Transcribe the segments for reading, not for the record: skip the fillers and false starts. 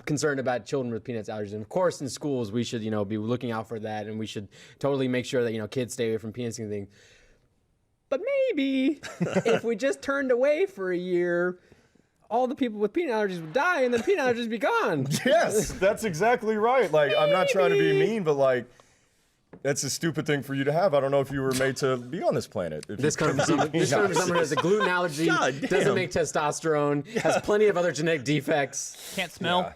concerned about children with peanuts allergies. And of course, in schools, we should, be looking out for that, and we should totally make sure that, kids stay away from peanuts and things. But maybe if we just turned away for a year, all the people with peanut allergies would die, and then peanut allergies would be gone. Yes, that's exactly right. Like, I'm not trying to be mean, but like, that's a stupid thing for you to have. I don't know if you were made to be on this planet. This comes from someone who has a gluten allergy, doesn't make testosterone, has plenty of other genetic defects. Can't smell. Yeah.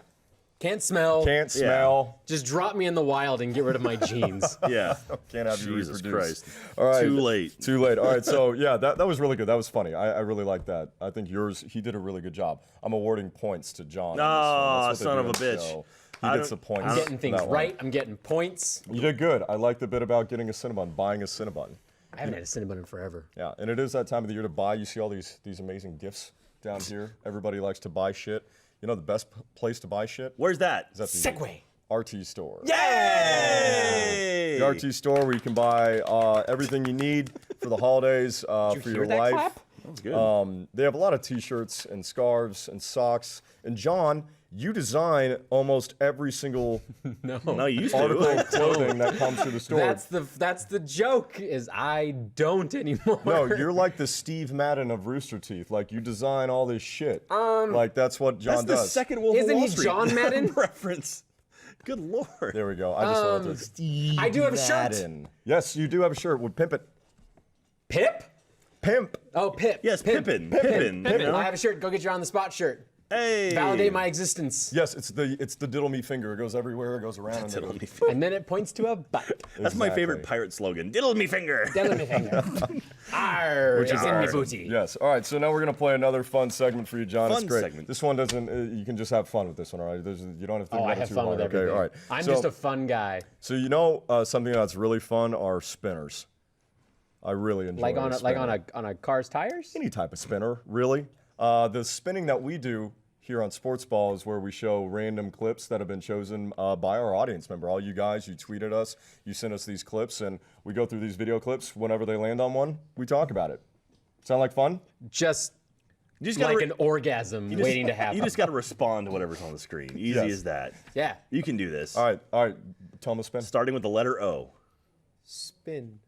Can't smell. Can't smell. Just drop me in the wild and get rid of my genes. Yeah. Can't have you Jesus reproduce. Christ. All right. Too late. Too late. All right. So yeah, that was really good. That was funny. I really like that. I think yours. He did a really good job. I'm awarding points to John. Oh, son of a bitch. He gets the points. I'm getting things right. I'm getting points. You did good. I like the bit about getting a Cinnabon, buying a Cinnabon. I haven't had a Cinnabon in forever. Yeah, and it is that time of the year to buy. You see all these amazing gifts down here. Everybody likes to buy shit. You know the best place to buy shit? Where's that? Is that the Segway. RT store. Yay! The RT store where you can buy everything you need for the holidays for your life. Clap? That's good. They have a lot of t-shirts and scarves and socks. And John, you design almost every single No, you used article to. of clothing that comes to the store. That's the joke. Is I don't anymore. No, you're like the Steve Madden of Rooster Teeth. Like, you design all this shit. Like, that's what John That's does. the second Wolf of Isn't Wall he Street John Madden? reference. Good lord. There we go. I just wanted to. Steve I do have a shirt. Madden. Yes, you do have a shirt. Would pimp it. Pip? Pimp. Oh, Pip. Yes, Pip. Pippin. You know? I have a shirt. Go get your on the spot shirt. Hey. Validate my existence. Yes, it's the diddle me finger. It goes everywhere. It goes around. And Diddle me then- finger. And then it points to a butt. That's my Exactly. favorite pirate slogan. Diddle me finger. Diddle me finger. Arr, Which is it's in me awesome. booty. Yes. All right. So now we're gonna play another fun segment for you, John. Fun it's great. segment. This one doesn't. You can just have fun with this one. All right. You don't have to. Oh, I think about it have too fun hard. with everything. Okay. All right. I'm So- just a fun guy. So something that's really fun are spinners. I really enjoy Like on spinning. a car's tires? Any type of spinner, really. The spinning that we do here on Sports Ball is where we show random clips that have been chosen by our audience member. All you guys, you tweeted us, you sent us these clips, and we go through these video clips. Whenever they land on one, we talk about it. Sound like fun? Just You just like gotta an orgasm waiting to happen. You just got to respond to whatever's on the screen. Easy Yes. as that. Yeah. You can do this. All right. Tell them to spin. Starting with the letter O. Spin.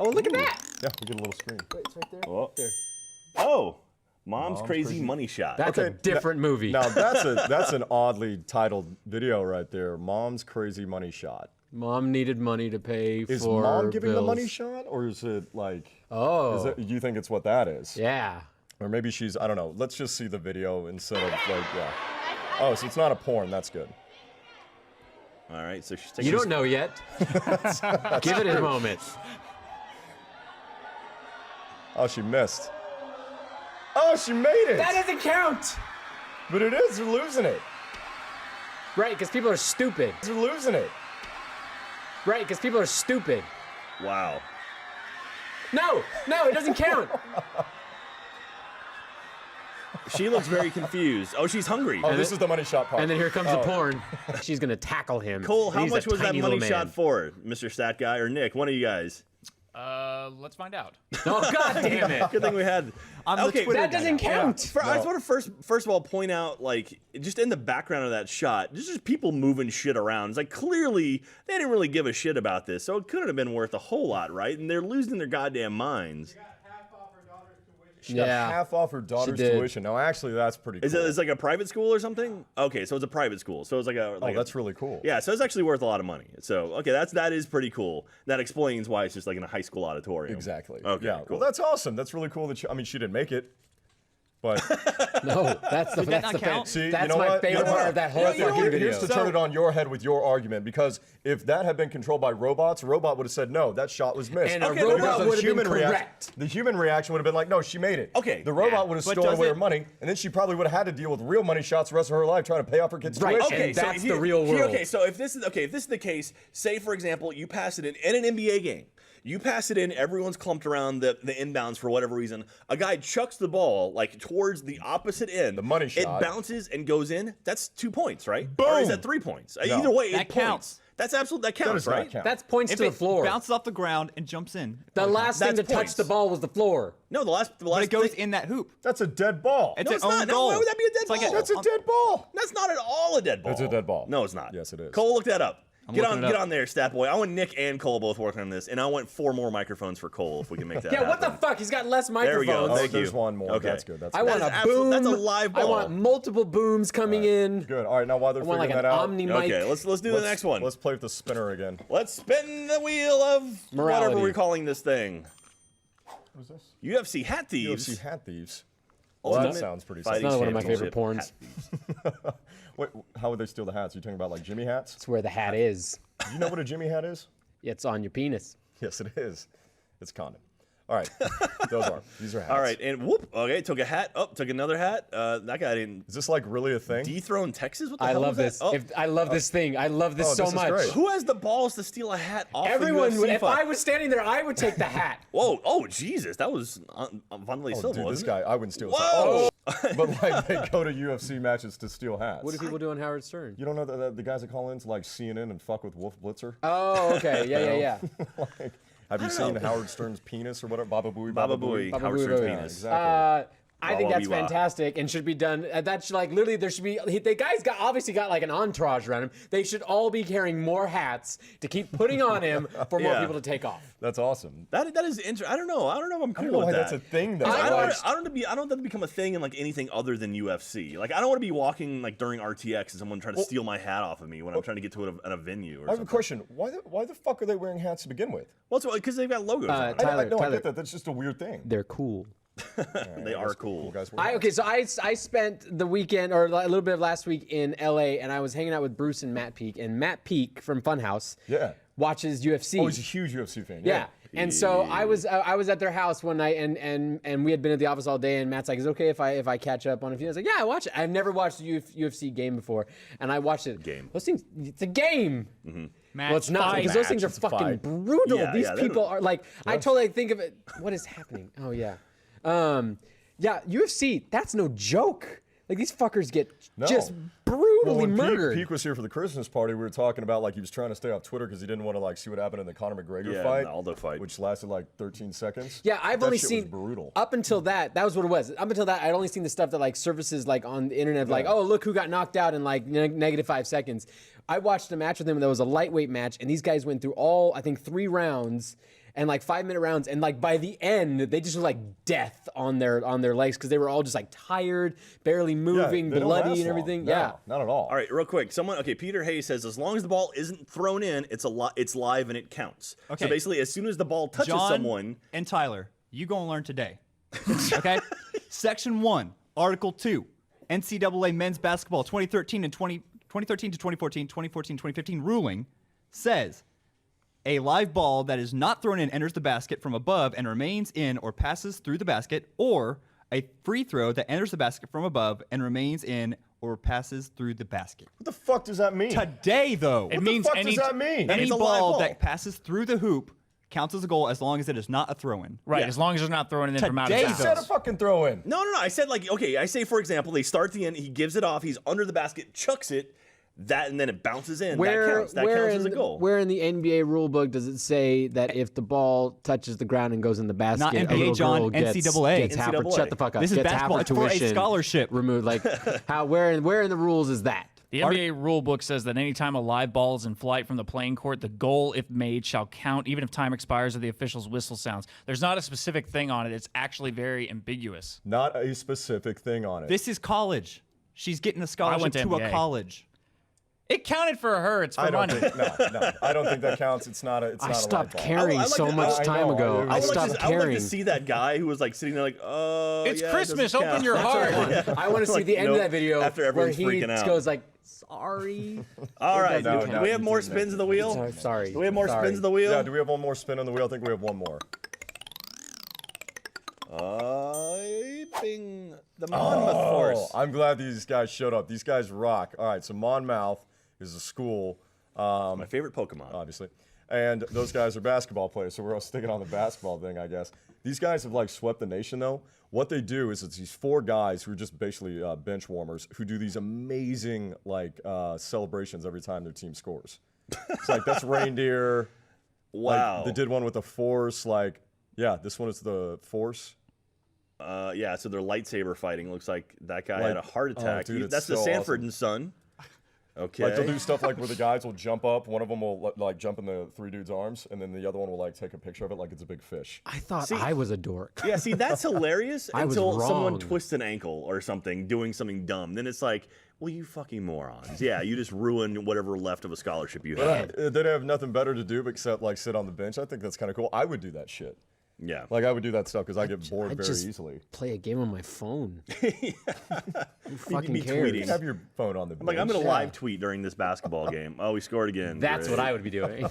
Oh, look at that. Yeah, we get a little screen. Wait, it's right there. Oh. There. Oh. Mom's Crazy Money Shot. That's a different movie. Now that's an oddly titled video right there. Mom's Crazy Money Shot. Mom needed money to pay Is for mom giving the bills. money shot, or is it like? Oh. You think it's what that is? Yeah. Or maybe she's. I don't know. Let's just see the video instead of like. Yeah. Oh, so it's not a porn. That's good. All right, so she's taking. You don't know yet. Give it a moment. Oh, she missed. Oh, she made it. That doesn't count. But it is. They're losing it. Right, because people are stupid. They're losing it. Right, because people are stupid. Wow. No, it doesn't count. She looks very confused. Oh, she's hungry. Oh, this is the money shot part. And then here comes the porn. She's gonna tackle him. Cole, how He's a much was that tiny money little shot man. for, Mr. Stat Guy or Nick? One of you guys. Let's find out. Oh, god damn it. Good thing we had. On the Twitter That doesn't count. I just want to first of all point out, like, just in the background of that shot, just people moving shit around. It's like clearly they didn't really give a shit about this, so it couldn't have been worth a whole lot, right? And they're losing their goddamn minds. She got half off her daughter's did. tuition. Now, actually, that's pretty cool. Is it like a private school or something? Okay, so it's a private school. So it's like a. Oh, that's really cool. Yeah, so it's actually worth a lot of money. So okay, that is pretty cool. That explains why it's just like in a high school auditorium. Exactly. Okay, Yeah. cool. Well, that's awesome. That's really cool that she didn't make it. But No, that's the that not the count? see, That's you know my what? favorite part of that whole Here's fucking video. Here's to turn it on your head with your argument, because if that had been controlled by robots, a robot would have said no, that shot was missed. And a Okay, robot Because the would have been human reaction- correct. The human reaction would have been like, no, she made it. Okay, The robot yeah. would have But stolen does away it- her money, and then she probably would have had to deal with real money shots the rest of her life trying to pay off her kids' Right. tuition. And that's the real world. Okay, so if this is the case, say for example, you pass it in an NBA game. You pass it in, everyone's clumped around the inbounds for whatever reason. A guy chucks the ball like towards the opposite end. The money shot. It bounces and goes in. That's 2 points, right? Boom. Or is that 3 points? No. Either way, That it counts. points. That counts, does not right? count. That's points If to the it floor. bounces off the ground and jumps in. The last thing to That's touch points. the ball was the floor. No, the last But it goes thing- in that hoop. That's a dead ball. It's No, an it's own not. No, goal. why would that be a dead It's like ball? That's a dead ball. That's not at all a dead ball. It's a dead ball. No, it's not. Yes, it is. Cole, look that up. Get looking it on, up. there, Stat Boy. I want Nick and Cole both working on this, and I want 4 more microphones for Cole if we can make that Yeah, happen. what the fuck? He's got less There we go. microphones. Thank there's you. one more. Okay. That's good. That's I good. want That a is boom. that's a live I ball. want multiple booms coming in. Good. All right, now while they're I want like figuring an that out, Omni mic. Okay, let's do the next one. Let's play with the spinner again. Let's spin the wheel of Morality. whatever we're calling this thing. What is this? UFC Hat Thieves. UFC Hat Thieves. Well, that Ultimate sounds pretty Fighting It's another one of my favorite Championship porns. Hat Thieves. Wait, how would they steal the hats? Are you talking about like Jimmy hats? It's where the hat is. Do you know what a Jimmy hat is? It's on your penis. Yes, it is. It's a condom. All right, these are hats. All right, and whoop. Okay, took a hat. Oh, took another hat. That guy didn't Is this like really a thing? dethrone Texas. What the I hell love was this. that? Oh. I love this thing. I love this Oh, so this is much. great. Who has the balls to steal a hat off Everyone the would. UFC If fight? I was standing there, I would take the hat. Whoa! Oh, Jesus! That was Vanderlei Oh, Silva. dude, this wasn't guy, I wouldn't steal his hat. Whoa! Oh, but like they go to UFC matches to steal hats. What do people do on Howard Stern? You don't know the guys that call in to like CNN and fuck with Wolf Blitzer? Oh, okay. Yeah. Like, have you seen Howard Stern's penis or whatever? Baba Booey. Baba Booey. Baba Howard Booey, Stern's yeah, penis. Exactly. I think that's Wawa biwa. fantastic and should be done. That should like literally there should be. The guy's got obviously got like an entourage around him. They should all be carrying more hats to keep putting on him for more Yeah. people to take off. That's awesome. That is interesting. I don't know. if I'm cool I don't know with why that. that's a thing though. I Like, don't want that to become a thing in like anything other than UFC. Like I don't want to be walking like during RTX and someone trying to steal my hat off of me when I'm trying to get to it at a venue or I have a something. question. Why the fuck are they wearing hats to begin with? Well, because they've got logos on them. Tyler, I Tyler. get that. That's just a weird thing. They're cool. They are cool. Guys wear Okay, so I spent the weekend or a little bit of last week in LA, and I was hanging out with Bruce and Matt Peak, and Matt Peak from Funhouse Yeah. watches UFC. Oh, he's a huge UFC fan. Yeah. And so I was at their house one night and we had been at the office all day, and Matt's like, "Is it okay if I catch up on a few?" I was like, "Yeah, I watch it. I've never watched a UFC game before," and I watched it. Game. Those things, it's a game. Match, Well, it's not fight. because those things are Match, it's a fucking fight. brutal. Yeah, These yeah, they people don't- are like, I totally think of it. What is happening? Oh yeah, yeah. UFC, that's no joke. Like these fuckers get No. just Well, brutally when murdered. Peak was here for the Christmas party, we were talking about like he was trying to stay off Twitter because he didn't want to like see what happened in the Conor McGregor Yeah, fight, the Aldo fight. which lasted like 13 seconds. Yeah, I've That only shit seen was brutal. up until that. That was what it was. Up until that, I'd only seen the stuff that like surfaces like on the internet, like, oh look who got knocked out in like negative 5 seconds. I watched a match with him that was a lightweight match, and these guys went through all I think 3 rounds and like 5-minute rounds, and like by the end they just were like death on their legs because they were all just like tired, barely Yeah, moving, they don't bloody last and long. everything. No, Yeah. not at all. All right, real quick. Peter Hayes says as long as the ball isn't thrown in, it's live and it counts. Okay. So basically, as soon as the ball touches John someone, and Tyler, you go and learn today. Okay? Section 1, Article 2, NCAA men's basketball 2013 to 2014, 2015 ruling says a live ball that is not thrown in enters the basket from above and remains in or passes through the basket, or a free throw that enters the basket from above and remains in or passes through the basket. What the fuck does that mean? Today, though, It What means the fuck any does that mean? any means a live ball ball. that passes through the hoop counts as a goal as long as it is not a throw-in. right, Yeah. as long as they're not throwing it in from out of Today, He bounds. said a fucking throw in. no. I said like okay. I say for example, they start the end. He gives it off. He's under the basket, chucks it. That and then it bounces in. that counts. That counts as a goal. Where in the NBA rule book does it say that if the ball touches the ground and goes in the basket, Not a NBA, little John, girl gets, NCAA. gets half her, NCAA. shut the fuck up. This is gets basketball. half It's her for a tuition scholarship. removed. Like where in the rules is that? The NBA rule book says that anytime a live ball is in flight from the playing court, the goal, if made, shall count even if time expires or the official's whistle sounds. There's not a specific thing on it. It's actually very ambiguous. Not a specific thing on it. This is college. She's getting a scholarship went to to a NBA. college. It counted for her. It's for I don't money. think. No. I don't think that counts. It's not a. It's I not stopped a live ball. caring I would like so to- much I time know, ago. I I would stopped I would like caring. to see that guy who was like sitting there like, It's yeah, it Christmas. doesn't Open count. your heart. I want to see Like, the end of nope. that video After where everyone's he freaking out. goes like, "Sorry." All right, No, do no, we have more spins of the wheel? Sorry. Do we have more Sorry. spins of the wheel? Yeah. Do we have one more spin on the wheel? I think we have one more. Bing. The Monmouth Force. Oh, I'm glad these guys showed up. These guys rock. All right. So Monmouth is a school. My favorite Pokemon. Obviously. And those guys are basketball players, so we're all sticking on the basketball thing, I guess. These guys have like swept the nation, though. What they do is it's these 4 guys who are just basically bench warmers who do these amazing like celebrations every time their team scores. It's like that's reindeer. Wow. Like, they did one with the Force. Like, yeah, this one is the Force. Yeah, so they're lightsaber fighting. Looks like that guy had a heart oh, attack. dude, it's That's the so Sanford awesome. and Son. Okay. Like they'll do stuff like where the guys will jump up, one of them will like jump in the three dudes' arms, and then the other one will like take a picture of it like it's a big fish. I thought I was a dork. Yeah, see, that's hilarious I was until someone wrong. twists an ankle or something, doing something dumb. Then it's like, well, you fucking morons. Yeah, you just ruined whatever left of a scholarship you had. They'd have nothing better to do except like sit on the bench. I think that's kind of cool. I would do that shit. Yeah. Like I would do that stuff because I get bored I very just easily. play a game on my phone. Who fucking be cares? You can have your phone on the bench. I'm like, I'm going to Yeah. live tweet during this basketball game. Oh, we scored again. That's Great. what I would be doing.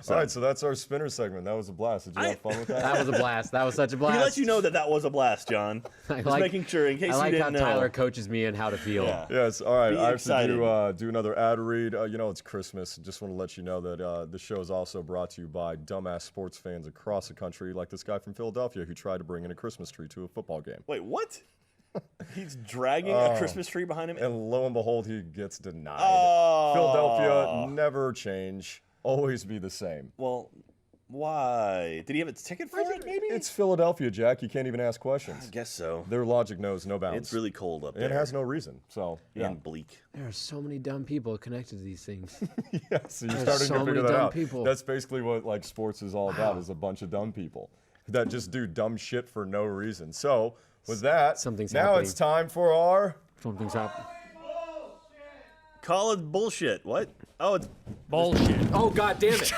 All right, so that's our spinner segment. That was a blast. Did you have fun with that? That was a blast. That was such a blast. He let you know that was a blast, John. Just making sure, in case I like you how didn't know. Tyler coaches me and how to feel. Yeah. Yes. All right. Be I have excited. to do another ad read. You know, it's Christmas. Just want to let you know that the show is also brought to you by dumbass sports fans across the country, like this guy from Philadelphia who tried to bring in a Christmas tree to a football game. Wait, what? He's dragging a Christmas tree behind him? And lo and behold, he gets denied. Oh. Philadelphia never change. Always be the same. Well, why? Did he have a ticket for it, maybe? It's Philadelphia, Jack. You can't even ask questions. I guess so. Their logic knows no bounds. It's really cold up and there. it has no reason. So, yeah. And bleak. There are so many dumb people connected to these things. Yeah, so you're There's starting so to figure many that dumb out. people. That's basically what like sports is all about, is a bunch of dumb people that just do dumb shit for no reason. So with that, Something's now happening. it's time for our Something's up. Call it bullshit. What? Oh, it's Bullshit. Oh, God damn it.